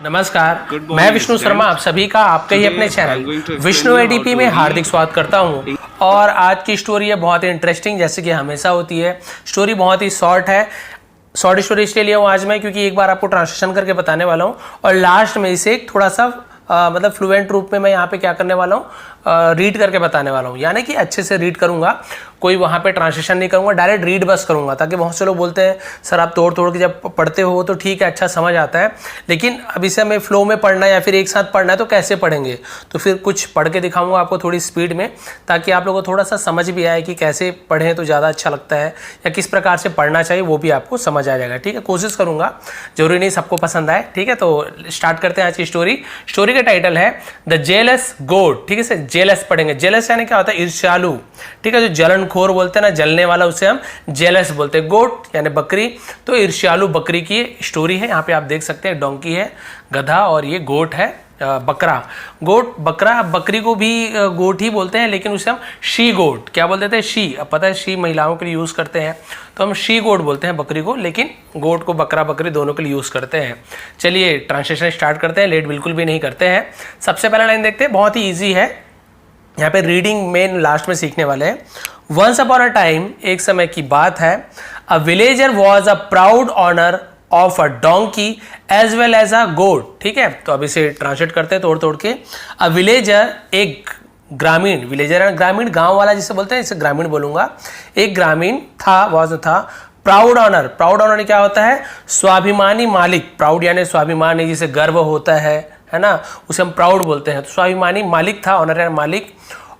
नमस्कार, मैं विष्णु शर्मा आप सभी का आपके ही अपने चैनल विष्णु एडीपी में हार्दिक स्वागत करता हूं। और आज की स्टोरी है बहुत ही इंटरेस्टिंग, जैसे कि हमेशा होती है। स्टोरी बहुत ही शॉर्ट है। शॉर्ट स्टोरी इसलिए लिया हूँ आज मैं क्योंकि एक बार आपको ट्रांसलेशन करके बताने वाला हूँ और लास्ट में इसे एक थोड़ा सा मतलब फ्लुएंट रूप में मैं यहाँ पे क्या करने वाला हूँ, रीड करके बताने वाला हूँ। यानी कि अच्छे से रीड करूँगा, कोई वहाँ पे ट्रांसलेशन नहीं करूँगा, डायरेक्ट रीड बस करूँगा। ताकि बहुत से लोग बोलते हैं सर आप तोड़ तोड़ के जब पढ़ते हो तो ठीक है, अच्छा समझ आता है, लेकिन अब इसे हमें फ्लो में पढ़ना है या फिर एक साथ पढ़ना है तो कैसे पढ़ेंगे। तो फिर कुछ पढ़ के दिखाऊँगा आपको थोड़ी स्पीड में, ताकि आप लोगों को थोड़ा सा समझ भी आए कि कैसे पढ़ें तो ज़्यादा अच्छा लगता है या किस प्रकार से पढ़ना चाहिए, वो भी आपको समझ आ जाएगा। ठीक है, कोशिश करूँगा, जरूरी नहीं सबको पसंद आए। ठीक है, तो स्टार्ट करते हैं आज की स्टोरी। स्टोरी का टाइटल है द जेलस गोट। ठीक है, जेलस पढ़ेंगे। जेलस यानी क्या होता है, ईर्ष्यालु। ठीक है, जो जलनखोर बोलते हैं ना, जलने वाला, उसे हम जेलस बोलते हैं। गोट यानी बकरी, तो ईर्ष्यालु बकरी की स्टोरी है। यहाँ पे आप देख सकते हैं डोंकी है, गधा, और ये गोट है बकरा। गोट बकरा, बकरी को भी गोट ही बोलते हैं, लेकिन उसे हम शी गोट क्या बोलते थे, शी। अब पता है शी महिलाओं के लिए यूज करते हैं तो हम शी गोट बोलते हैं बकरी को, लेकिन गोट को बकरा बकरी दोनों के लिए यूज करते हैं। चलिए ट्रांसलेशन स्टार्ट करते हैं, लेट बिल्कुल भी नहीं करते हैं। सबसे पहला लाइन देखते हैं, बहुत ही ईजी है। यहाँ पे रीडिंग मेन लास्ट में सीखने वाले हैं। वंस अपॉन अ टाइम, एक समय की बात है, a villager was a proud owner of a donkey as well as a goat. ठीक है, तो अब इसे ट्रांसलेट करते हैं तोड़ तोड़ के। अ विलेजर, एक ग्रामीण, विलेजर ग्रामीण, गांव वाला जिसे बोलते हैं, इसे ग्रामीण बोलूंगा। एक ग्रामीण था, वॉज था, प्राउड ऑनर। प्राउड ऑनर क्या होता है, स्वाभिमानी मालिक। प्राउड यानी स्वाभिमानी, जिसे गर्व होता है ना, उसे हम प्राउड बोलते हैं। तो स्वाभिमानी मालिक था, ऑनर यानी मालिक।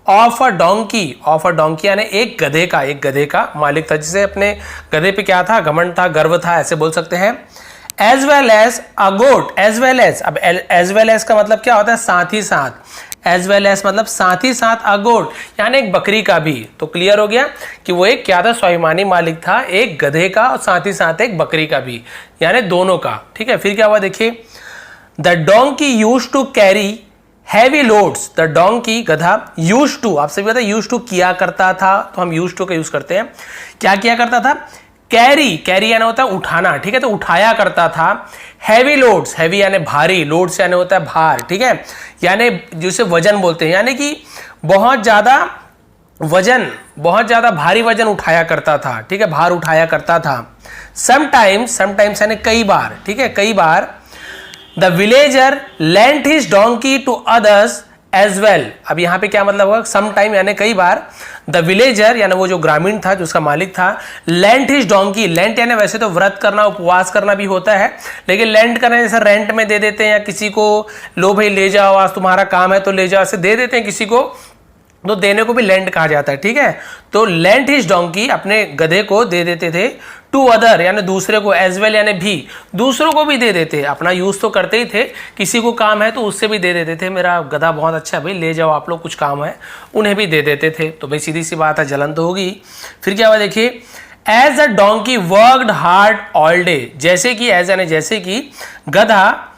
Of a donkey, of a donkey यानी एक गधे का, एक गधे का मालिक था, जिसे अपने गधे पे क्या था, घमंड था, गर्व था, ऐसे बोल सकते हैं। As well as a goat, as well as, अब एज वेल एज का मतलब क्या होता है, साथ ही साथ। एज वेल एज मतलब साथ ही साथ, अ गोट यानी एक बकरी का भी। तो क्लियर हो गया कि वो एक क्या था, स्वाभिमानी मालिक था, एक गधे का और साथ ही साथ एक बकरी का भी, यानी दोनों का। ठीक है, फिर क्या हुआ देखिए, the donkey used to carry heavy loads. The donkey, गधा, यूज्ड टू, आप सभी पता है यूज्ड टू किया करता था, तो हम यूज्ड टू का यूज करते हैं। क्या किया करता था, कैरी, कैरी यानी होता है उठाना। ठीक है, तो उठाया करता था। हैवी लोड्स, हैवी यानी भारी, लोड्स यानी होता है भार। ठीक है, यानी जिसे वजन बोलते हैं, यानी कि बहुत ज्यादा वजन, बहुत ज्यादा भारी वजन उठाया करता था। ठीक है, भार उठाया करता था। समटाइम्स, समटाइम्स यानी कई बार। ठीक है, कई बार। The villager lent his donkey to others as well. अब यहां पे क्या मतलब होगा, सम टाइम यानी कई बार। द विलेजर यानी वो जो ग्रामीण था, जो उसका मालिक था, लेंट हिज डोंकी, लेंट यानी वैसे तो व्रत करना, उपवास करना भी होता है, लेकिन लेंट करना जैसे रेंट में दे देते हैं, या किसी को लो भाई ले जाओ आज तुम्हारा काम है तो ले जाओ, ऐसे दे देते हैं किसी को, तो देने को भी लेंट कहा जाता है। ठीक है, तो लेंट हिज डोंकी, अपने गधे को दे देते थे, टू अदर यानी दूसरे को, एज वेल यानी भी, दूसरों को भी दे देते। अपना यूज तो करते ही थे, किसी को काम है तो उससे भी दे देते थे, मेरा गधा बहुत अच्छा है भाई ले जाओ आप लोग, कुछ काम है, उन्हें भी दे देते थे। तो भाई सीधी सी बात है, जलन तो होगी। फिर क्या हुआ देखिए, as a donkey worked hard all day. जैसे कि, एज यानी जैसे कि, गधा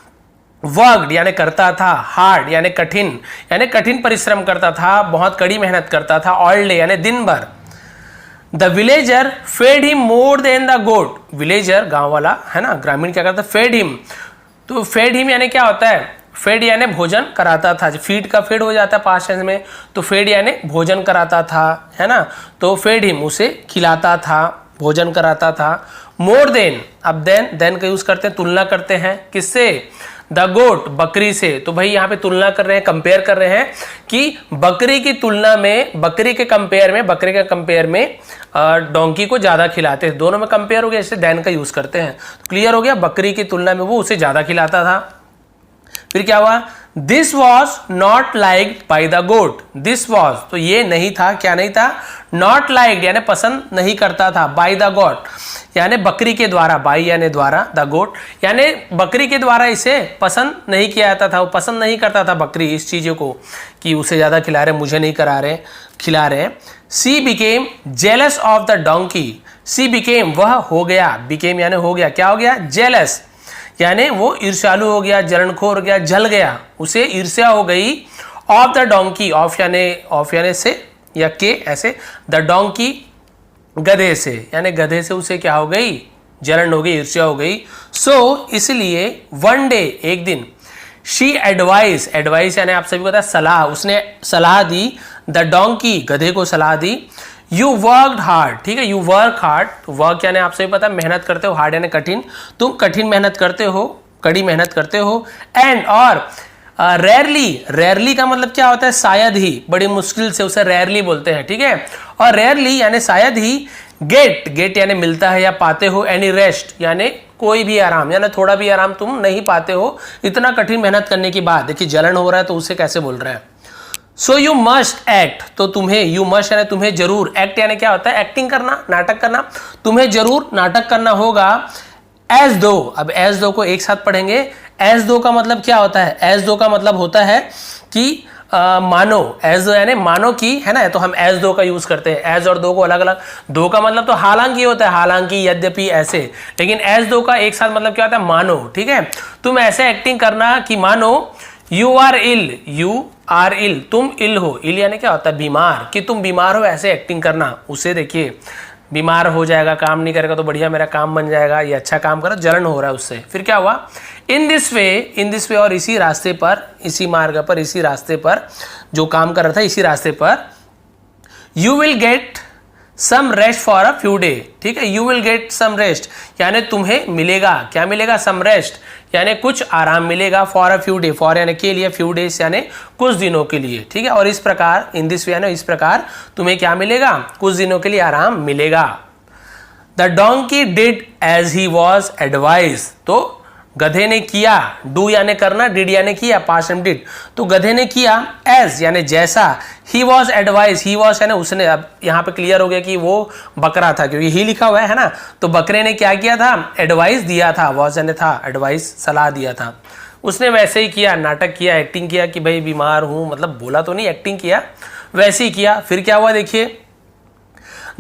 वर्कड यानी करता था, हार्ड यानी कठिन परिश्रम करता था, बहुत कड़ी मेहनत करता था, ऑल डे यानी दिन भर। The villager fed him more than the goat. Villager गांव वाला है ना, ग्रामीण क्या करता, फेड हिम। तो फेड हिम यानी क्या होता है, फेड यानी भोजन कराता था। फीड का फेड हो जाता है पास्ट टेंस में, तो फेड यानी भोजन कराता था, है ना। तो फेड हिम, उसे खिलाता था, भोजन कराता था। मोर देन, अब देन का यूज करते हैं, तुलना करते हैं, किससे, द गोट, बकरी से। तो भाई यहाँ पे तुलना कर रहे हैं, कंपेयर कर रहे हैं कि बकरी की तुलना में, बकरी के कंपेयर में डोंकी को ज्यादा खिलाते हैं। दोनों में कंपेयर हो गया, इससे देन का यूज करते हैं। तो क्लियर हो गया, बकरी की तुलना में वो उसे ज्यादा खिलाता था। फिर क्या हुआ, this was not liked by the goat. This was, तो ये नहीं था, क्या नहीं था, नॉट लाइक्ड यानी पसंद नहीं करता था, बाई द गोट यानी बकरी के द्वारा, बाई यानी द्वारा, द गोट यानी बकरी के द्वारा इसे पसंद नहीं किया जाता था, वो पसंद नहीं करता था बकरी इस चीजों को कि उसे ज्यादा खिला रहे, मुझे नहीं खिला रहे। सी became jealous of the donkey. C became, वह हो गया, बिकेम यानी हो गया, क्या हो गया, जेलस यानी वो ईर्ष्यालु हो गया, जलनखोर हो गया, जल गया, उसे ईर्ष्या हो गई। ऑफ द डोंकी, ऑफ यानी से या के, ऐसे, द डोंकी गधे से, यानी गधे से उसे क्या हो गई, जलन हो गई, ईर्ष्या हो गई। सो इसलिए वन डे, एक दिन, शी एडवाइस, एडवाइस यानी आप सभी को पता है सलाह, उसने सलाह दी, द डोंकी गधे को सलाह दी, यू वर्कड हार्ड, ठीक है, यू वर्क हार्ड, वर्क यानी आप सभी पता है मेहनत करते हो, हार्ड यानी कठिन, तुम कठिन मेहनत करते हो, कड़ी मेहनत करते हो, एंड और रेयरली, रेयरली का मतलब क्या होता है, शायद ही, बड़ी मुश्किल से उसे रेयरली बोलते हैं, ठीक है, और रेयरली यानी शायद ही, गेट, गेट यानी मिलता है या पाते हो, एनी रेस्ट यानी कोई भी आराम, यानी थोड़ा भी आराम तुम नहीं पाते हो इतना कठिन मेहनत करने के बाद। देखिए जलन हो रहा है तो उसे कैसे बोल रहा है, सो यू मस्ट एक्ट, तो तुम्हें, यू मस्ट यानी तुम्हें जरूर, एक्ट यानी क्या होता है, एक्टिंग करना, नाटक करना, तुम्हें जरूर नाटक करना होगा, एज दो, अब एज दो को एक साथ पढ़ेंगे, एज दो का मतलब क्या होता है, एज दो का मतलब होता है कि मानो, एज दो यानी मानो कि, है ना, तो हम एज दो का यूज करते हैं, एज और दो को अलग अलग, दो का मतलब तो हालांकि होता है, हालांकि, यद्यपि, ऐसे, लेकिन एज दो का एक साथ मतलब क्या होता है, मानो, ठीक है, तुम ऐसे एक्टिंग करना कि मानो you are ill, you are ill, तुम इल हो, इल यानी क्या होता है, बीमार, कि तुम बीमार हो, ऐसे एक्टिंग करना, उसे देखिए बीमार हो जाएगा, काम नहीं करेगा तो बढ़िया मेरा काम बन जाएगा, ये अच्छा काम करो, जलन हो रहा है उससे, फिर क्या हुआ, इन दिस वे और इसी रास्ते पर, इसी मार्ग पर, इसी रास्ते पर जो काम कर रहा था, इसी रास्ते पर, you will get some rest for a few day, ठीक है, you will get some rest यानी तुम्हें मिलेगा, क्या मिलेगा, सम रेस्ट यानी कुछ आराम मिलेगा, for a few day, for यानी के लिए, फ्यू डेज यानी कुछ दिनों के लिए, ठीक है, और इस प्रकार, इन दिस वे यानी इस प्रकार तुम्हें क्या मिलेगा, कुछ दिनों के लिए आराम मिलेगा। The donkey did as he was advise, तो गधे ने किया, डू यानी करना, डिड यानी किया, पास्ट टाइम डिड, तो गधे ने किया, एज यानी जैसा, ही वॉज एडवाइज, ही वॉज यानी उसने, अब यहाँ पे क्लियर हो गया कि वो बकरा था क्योंकि ही लिखा हुआ है ना, तो बकरे ने क्या किया था, एडवाइस दिया था, वॉज यानी था, एडवाइस सलाह दिया था, उसने वैसे ही किया, नाटक किया, एक्टिंग किया कि भाई बीमार हूं, मतलब बोला तो नहीं, एक्टिंग किया, वैसे ही किया, फिर क्या हुआ देखिए,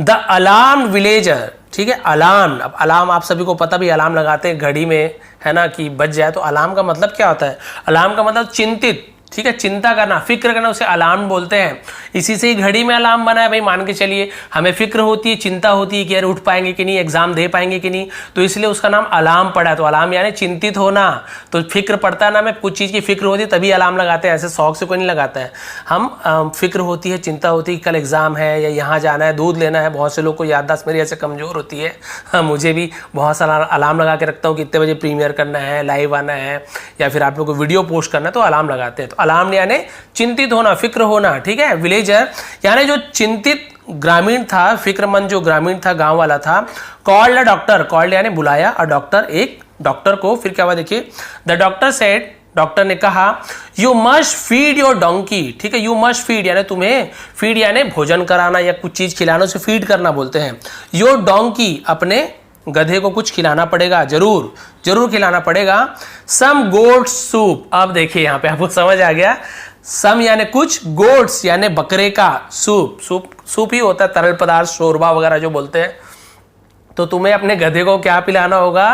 द अलार्म विलेजर, ठीक है, अलार्म, अब अलार्म आप सभी को पता भी, अलार्म लगाते हैं घड़ी में, है ना, कि बज जाए, तो अलार्म का मतलब क्या होता है, अलार्म का मतलब चिंतित, ठीक है, चिंता करना, फिक्र करना, उसे अलार्म बोलते हैं, इसी से ही घड़ी में अलार्म बना है भाई, मान के चलिए हमें फिक्र होती है, चिंता होती है कि यार उठ पाएंगे कि नहीं, एग्जाम दे पाएंगे कि नहीं, तो इसलिए उसका नाम अलार्म पड़ा है, तो अलार्म यानी चिंतित होना, तो फिक्र पड़ता है ना, हमें कुछ चीज़ की फिक्र होती है तभी अलार्म लगाते हैं, ऐसे शौक से कोई नहीं लगाता है, हम फिक्र होती है, चिंता होती है, कल एग्जाम है या यहाँ जाना है, दूध लेना है, बहुत से लोग को याददाश्त मेरी ऐसे कमजोर होती है, हाँ मुझे भी बहुत सारा अलार्म लगा के रखता हूँ कि इतने बजे प्रीमियर करना है, लाइव आना है, या फिर आप लोग को वीडियो पोस्ट करना है, तो अलार्म लगाते हैं, तो अलार्म यानी चिंतित होना, फिक्र होना, ठीक है, विलेजर यानी जो चिंतित ग्रामीण था, फिक्रमंद जो ग्रामीण था, गांव वाला था, कॉल्ड अ डॉक्टर, कॉल्ड यानी बुलाया, अ डॉक्टर, एक डॉक्टर को, फिर क्या हुआ देखिए, द डॉक्टर सेड, डॉक्टर ने कहा, you must feed your donkey, ठीक है, यू मस्ट फीड यानी तुम्हें, फीड यानी भोजन कराना या कुछ चीज खिलाना, उसे फीड करना बोलते हैं, योर डोंकी अपने गधे को कुछ खिलाना पड़ेगा, जरूर जरूर खिलाना पड़ेगा, सम गोट सूप, अब देखिए यहाँ पे आपको समझ आ गया, सम यानी कुछ, गोट्स यानी बकरे का, सूप, सूप ही होता है तरल पदार्थ, शोरबा वगैरह जो बोलते हैं, तो तुम्हें अपने गधे को क्या पिलाना होगा,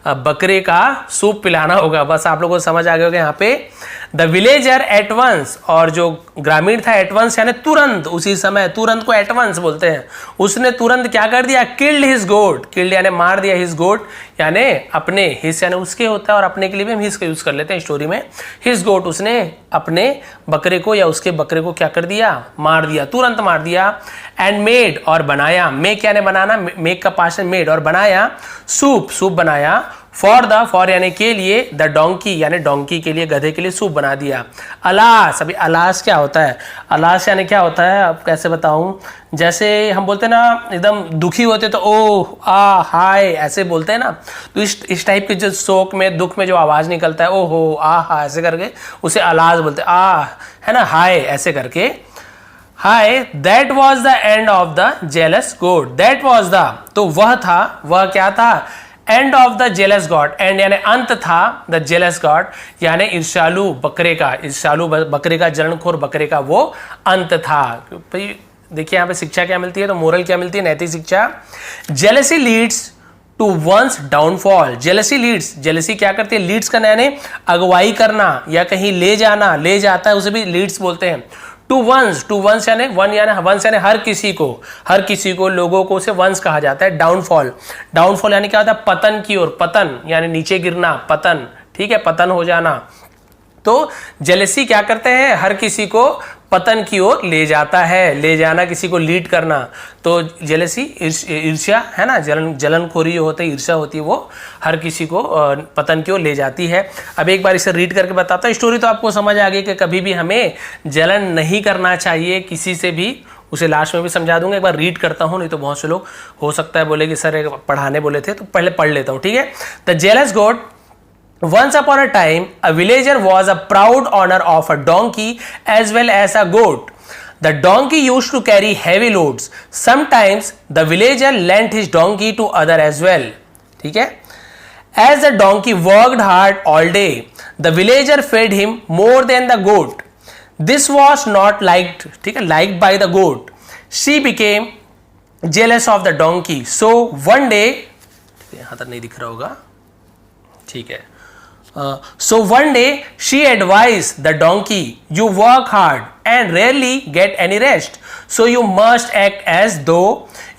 बकरे का सूप पिलाना होगा, बस आप लोगों को समझ आ गया होगा यहाँ पे। द विलेजर एट वंस, और जो ग्रामीण था एट वंस यानी तुरंत, उसी समय, तुरंत को एट वंस बोलते हैं, उसने तुरंत क्या कर दिया, किल्ड हिज गोट, किल्ड यानी मार दिया, हिज गोट यानी अपने, हिज यानी उसके होता है, और अपने के लिए भी हम हिज का यूज कर लेते हैं स्टोरी में, हिज गोट, उसने अपने बकरे को या उसके बकरे को क्या कर दिया, मार दिया, तुरंत मार दिया, एंड मेड और बनाया, मेक यानी बनाना, मेक का पास्ट मेड, और बनाया, सूप, सूप बनाया, फॉर यानी के लिए, द डोंकी यानी डोंकी के लिए, गधे के लिए सूप बना दिया। अलास, अभी अलास क्या होता है, अलास यानी क्या होता है, अब कैसे बताऊं, जैसे हम बोलते हैं ना एकदम दुखी होते तो ओह आ हाय ऐसे बोलते हैं ना, तो इस टाइप के जो शोक में, दुख में जो आवाज निकलता है, ओहो आ हा ऐसे करके, उसे अलास बोलते हैं, आ है ना, हाय ऐसे करके, हाय, that was the end of the jealous goat, that was the, तो वह था, वह क्या था, end of the jealous god, and यानी अंत था, द जेलस गॉड यानी ईर्ष्यालु बकरे का, ईर्ष्यालु बकरे का, जलनखोर बकरे का वो अंत था। देखिए यहाँ पे शिक्षा क्या मिलती है, तो मोरल क्या मिलती है, नैतिक शिक्षा, jealousy leads to one's downfall, jealousy leads, jealousy क्या करती है, लीड्स करना यानी अगुवाई करना या कहीं ले जाना, ले जाता है, उसे भी लीड्स बोलते हैं। टू वंस यानी वन यानी वंस यानी हर किसी को, लोगों को उसे वंस कहा जाता है। डाउनफॉल, डाउनफॉल यानी क्या होता है, पतन की ओर, पतन यानी नीचे गिरना, पतन, ठीक है, पतन हो जाना, तो जेलेसी क्या करते हैं, हर किसी को पतन की ओर ले जाता है, ले जाना, किसी को लीड करना। तो जेलेसी ईर्ष्या है ना, जलनखोरी जो होती है, ईर्ष्या होती है, वो हर किसी को पतन की ओर ले जाती है। अब एक बार इसे रीड करके बताता हूँ। स्टोरी तो आपको समझ आ गई कि कभी भी हमें जलन नहीं करना चाहिए किसी से भी, उसे लास्ट में भी समझा दूंगा। एक बार रीड करता हूँ, नहीं तो बहुत से लोग हो सकता है बोले कि सर पढ़ाने बोले थे, तो पहले पढ़ लेता हूँ, ठीक है। The jealous goat Once upon a time, a villager was a proud owner of a donkey as well as a goat. The donkey used to carry heavy loads. Sometimes the villager lent his donkey to other as well. ठीक है? As the donkey worked hard all day, the villager fed him more than the goat. This was not liked, ठीक है, liked by the goat. She became jealous of the donkey. So one day, यहाँ तक नहीं दिख रहा होगा, ठीक है। So one day she advised the donkey, you work hard and rarely get any rest, so you must act as though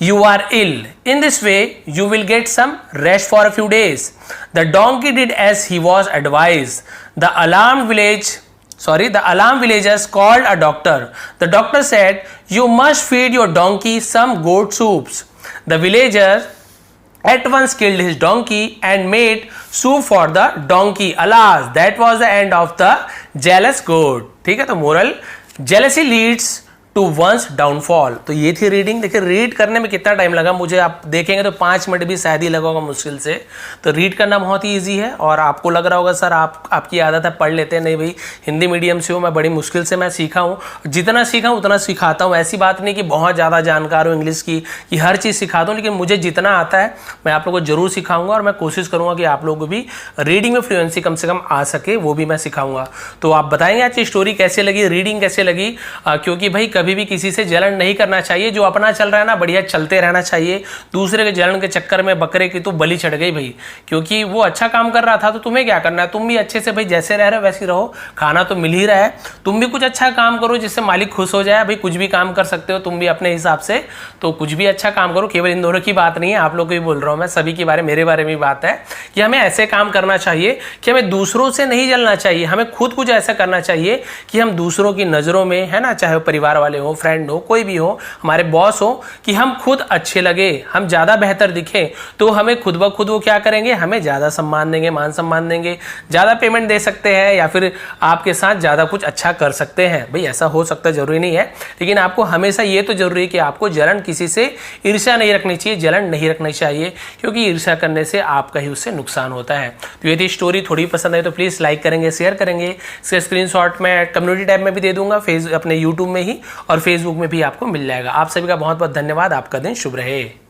you are ill. In this way you will get some rest for a few days. The donkey did as he was advised. The alarmed villagers called a doctor. The doctor said, you must feed your donkey some goat soups. The villager at once killed his donkey and made soup for the donkey. Alas, that was the end of the jealous goat. ठीक है, तो moral, jealousy leads to one's downfall. तो ये थी reading. देखिए read करने में कितना टाइम लगा मुझे, आप देखेंगे तो 5 मिनट भी शायद ही लगा होगा मुश्किल से। तो रीड करना बहुत ही ईजी है। और आपको लग रहा होगा सर आपकी आदत है पढ़ लेते हैं, नहीं भाई, हिंदी मीडियम से हूँ मैं, बड़ी मुश्किल से मैं सीखा हूँ, जितना सीखा हूँ उतना सिखाता हूँ। ऐसी बात नहीं कि बहुत ज़्यादा जानकार हूँ इंग्लिश की कि हर चीज़ सिखाता हूँ, लेकिन मुझे जितना आता है मैं आप लोगों को जरूर सिखाऊंगा। और मैं कोशिश करूँगा कि आप लोगों को भी रीडिंग में फ्लुएंसी कम से कम आ सके, वो भी मैं सिखाऊंगा। तो आप बताएंगे आज की स्टोरी कैसे लगी, रीडिंग कैसे लगी, क्योंकि भाई कभी भी किसी से जलन नहीं करना चाहिए। जो अपना चल रहा है ना, बढ़िया चलते रहना चाहिए। दूसरे के जलन के चक्कर में बकरे की तो बलि चढ़ गई भाई, क्योंकि वो अच्छा काम कर रहा था तो तुम्हें क्या करना है, तुम भी अच्छे से भाई जैसे रह रहे हो वैसे रहो, खाना तो मिल ही रहा है। तुम भी कुछ अच्छा काम करो जिससे मालिक खुश हो जाए। भाई कुछ भी काम कर सकते हो तुम भी अपने हिसाब से, तो कुछ भी अच्छा काम करो। केवल इन दोनों की बात नहीं है, आप लोग को भी बोल रहा हूं मैं, सभी के बारे, मेरे बारे में भी बात है कि हमें ऐसे काम करना चाहिए कि हमें दूसरों से नहीं जलना चाहिए। हमें खुद कुछ ऐसा करना चाहिए कि हम दूसरों की नजरों में, है ना, चाहे वो परिवार वाले हो, फ्रेंड हो, कोई भी हो, हमारे बॉस हो, कि हम खुद अच्छे लगे, हम ज्यादा बेहतर दिखें, तो हमें खुद ब खुद वो क्या करेंगे, हमें ज्यादा सम्मान देंगे, मान सम्मान देंगे, ज्यादा पेमेंट दे सकते हैं, या फिर आपके साथ ज्यादा कुछ अच्छा कर सकते हैं। भाई ऐसा हो सकता है, जरूरी नहीं है, लेकिन आपको हमेशा ये तो जरूरी है कि आपको जलन, किसी से ईर्ष्या नहीं रखनी चाहिए, जलन नहीं रखनी चाहिए, क्योंकि ईर्ष्या करने से आपका ही उससे नुकसान होता है। तो ये थी स्टोरी, थोड़ी पसंद आई तो प्लीज लाइक करेंगे, शेयर करेंगे। इसका स्क्रीनशॉट मैं कम्युनिटी टैब में भी दे दूंगा, अपने यूट्यूब में ही और फेसबुक में भी आपको मिल जाएगा। आप सभी का बहुत बहुत धन्यवाद। आपका दिन शुभ रहे।